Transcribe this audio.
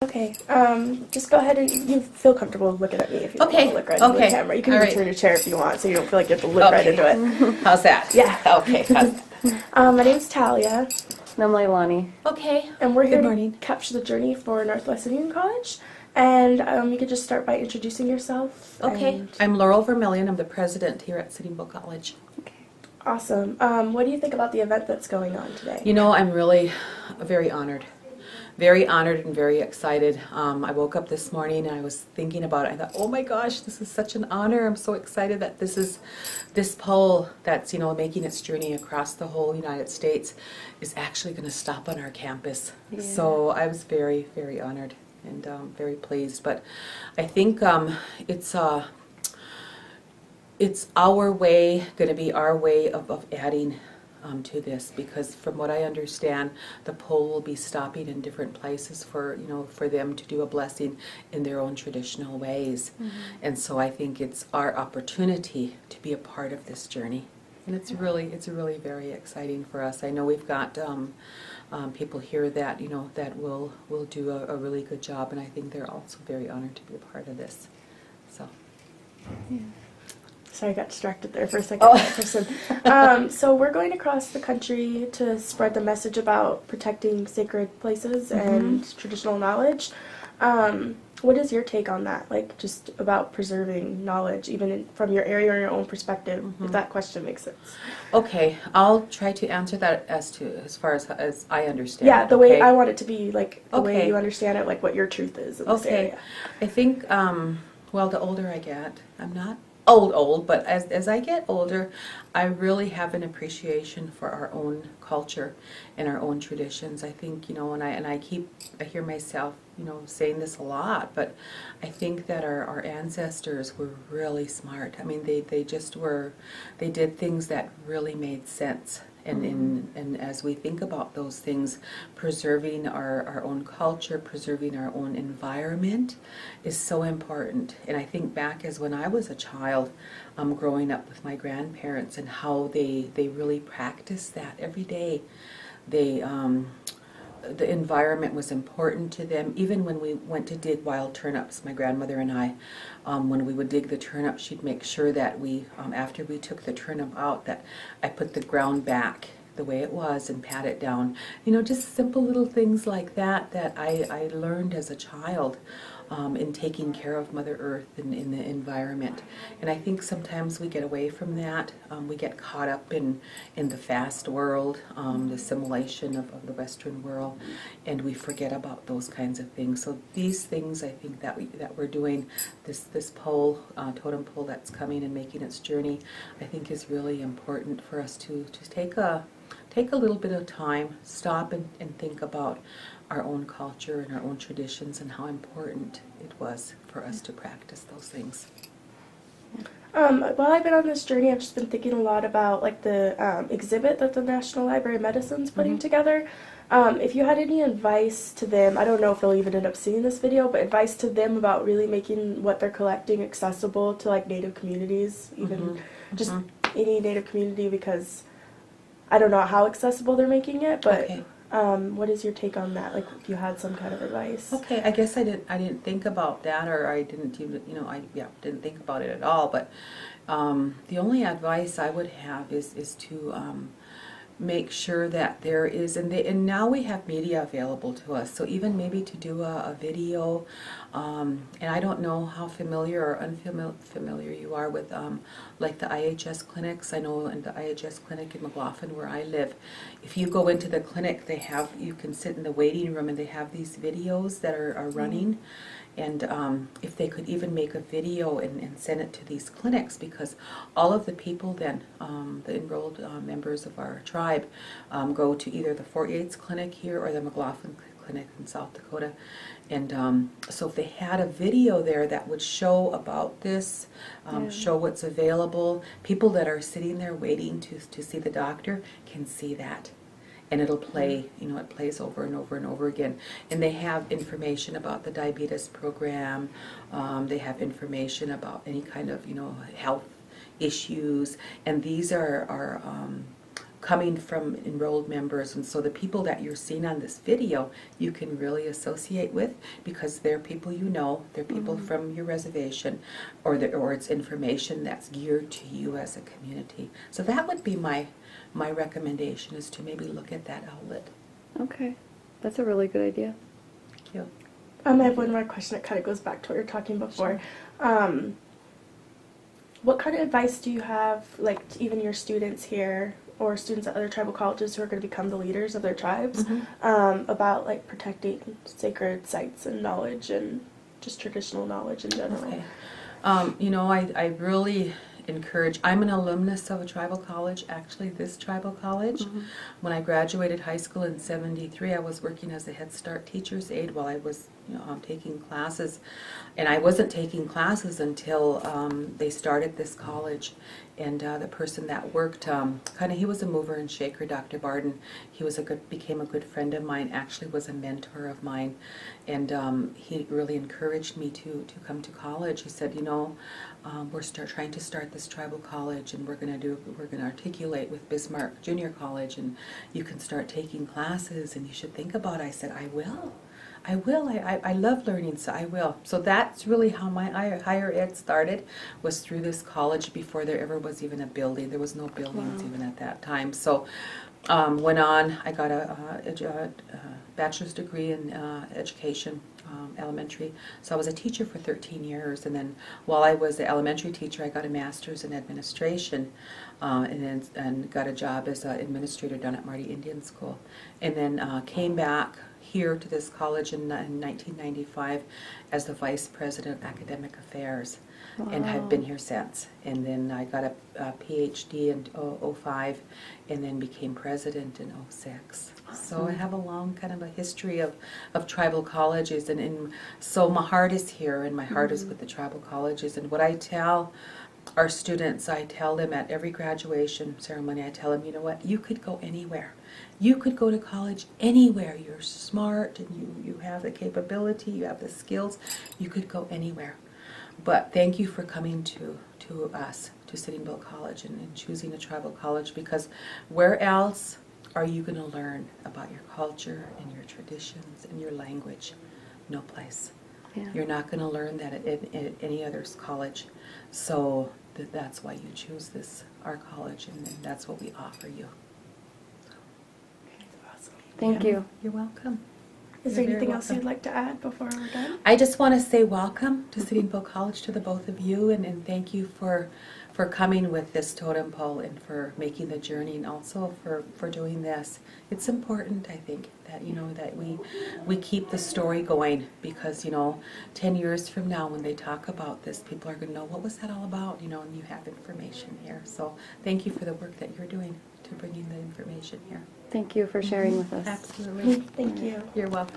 Okay, just go ahead and you feel comfortable looking at me if you don't Okay, want to look right into the okay, camera. You can all even right. turn your chair if you want, so you don't feel like you have to look right into it. How's that? Yeah. Okay, how's that? My name's Talia, And I'm Leilani. Okay. and we're here Good to morning. capture the journey for Northwest Indian College. And you could just start by introducing yourself. Okay. and- I'm Laurel Vermillion. I'm the president here at Sitting Bull College. Awesome. What do you think about the event that's going on today? You know, I'm really very honored. Very honored and very excited. I woke up this morning and I was thinking about it. I thought, oh my gosh, this is such an honor. I'm so excited that this poll that's, making its journey across the whole United States is actually going to stop on our campus. Yeah. So I was very, very honored and very pleased. But I think it's our way, going to be our way of adding to this, because from what I understand, the poll will be stopping in different places for them to do a blessing in their own traditional ways. And so I think it's our opportunity to be a part of this journey, and it's really very exciting for us. I know we've got people here that that will do a really good job, and I think they're also very honored to be a part of this. So. Sorry, I got distracted there for a second. Oh. That person. So we're going across the country to spread the message about protecting sacred places and traditional knowledge. What is your take on that? Like, just about preserving knowledge, even from your area or your own perspective, if that question makes sense. Okay, I'll try to answer that as far as I understand. Yeah, the okay? way I want it to be, like, the way Okay. you understand it, like what your truth is in this Okay, area. I think, well, the older I get, I'm not old, but as I get older, I really have an appreciation for our own culture and our own traditions. I think, and I hear myself, saying this a lot, but I think that our ancestors were really smart. I mean, they just were, they did things that really made sense. And as we think about those things, preserving our own culture, preserving our own environment is so important. And I think back as when I was a child, growing up with my grandparents, and how they really practiced that every day. The environment was important to them. Even when we went to dig wild turnips, my grandmother and I, when we would dig the turnip, she'd make sure that we, after we took the turnip out, that I put the ground back the way it was and pat it down. Just simple little things like that that I learned as a child in taking care of Mother Earth and in the environment. And I think sometimes we get away from that. We get caught up in the fast world, the assimilation of the Western world, and we forget about those kinds of things. So these things, I think that we're doing, this poll, totem pole that's coming and making its journey, I think is really important for us to take a little bit of time, stop and think about our own culture and our own traditions and how important it was for us to practice those things. While I've been on this journey, I've just been thinking a lot about like the exhibit that the National Library of Medicine's putting together. If you had any advice to them, I don't know if they'll even end up seeing this video, but advice to them about really making what they're collecting accessible to like Native communities, even just any Native community, because I don't know how accessible they're making it, but Okay. what is your take on that? Like, if you had some kind of advice. Okay, I guess I didn't think about that, or I didn't even, didn't think about it at all. But the only advice I would have is to make sure that there is, and now we have media available to us, so even maybe to do a video, and I don't know how familiar or unfamiliar you are with like the IHS clinics. I know in the IHS clinic in McLaughlin where I live, if you go into the clinic, you can sit in the waiting room and they have these videos that are running. And if they could even make a video and send it to these clinics, because all of the people then, the enrolled members of our tribe, go to either the Fort Yates Clinic here or the McLaughlin Clinic in South Dakota. And so if they had a video there that would show about this, show what's available, people that are sitting there waiting to see the doctor can see that. And it'll play, it plays over and over and over again. And they have information about the diabetes program. They have information about any kind of, health issues. And these are coming from enrolled members, and so the people that you're seeing on this video you can really associate with because they're people you know, they're people from your reservation, or it's information that's geared to you as a community. So that would be my recommendation, is to maybe look at that outlet. Okay, that's a really good idea. Thank you. I have one more question that kind of goes back to what you were talking before. What kind of advice do you have, like, to even your students here or students at other tribal colleges who are going to become the leaders of their tribes about, like, protecting sacred sites and knowledge and just traditional knowledge in general? Okay. You know, I really encourage, I'm an alumnus of a tribal college, actually this tribal college. When I graduated high school in '73, I was working as a Head Start teacher's aide while I was taking classes. And I wasn't taking classes until they started this college. And the person that worked, he was a mover and shaker, Dr. Barden. He was became a good friend of mine, actually was a mentor of mine. And he really encouraged me to come to college. He said, we're trying to start this tribal college, and we're going to articulate with Bismarck Junior College, and you can start taking classes, and you should think about it. I said, I will. I love learning, so I will. So that's really how my higher ed started, was through this college before there ever was even a building. There was no buildings even at that time. So went on, I got a bachelor's degree in education, elementary. So I was a teacher for 13 years, and then while I was the elementary teacher, I got a master's in administration, and got a job as an administrator down at Marty Indian School. And then came back here to this college in 1995 as the Vice President of Academic Affairs, and have been here since. And then I got a PhD in '05, and then became president in '06. So I have a long kind of a history of tribal colleges, and so my heart is here, and my heart is with the tribal colleges. And what I tell our students, I tell them at every graduation ceremony, I tell them, you know what, you could go anywhere. You could go to college anywhere. You're smart, and you have the capability, you have the skills. You could go anywhere. But thank you for coming to us, to Sitting Bull College, and choosing a tribal college, because where else are you going to learn about your culture and your traditions and your language? No place. Yeah. You're not going to learn that at any other college. So that's why you choose our college, and that's what we offer you. Awesome. Thank you. You're welcome. Is there You're very anything else welcome. you'd like to add before we're done? I just want to say welcome to Sitting Bull College to the both of you, and thank you for coming with this totem pole, and for making the journey, and also for doing this. It's important, I think, that that we keep the story going, because 10 years from now, when they talk about this, people are going to know, what was that all about, and you have information here. So thank you for the work that you're doing to bring in the information here. Thank you for sharing with us. Absolutely. Thank you. You're welcome.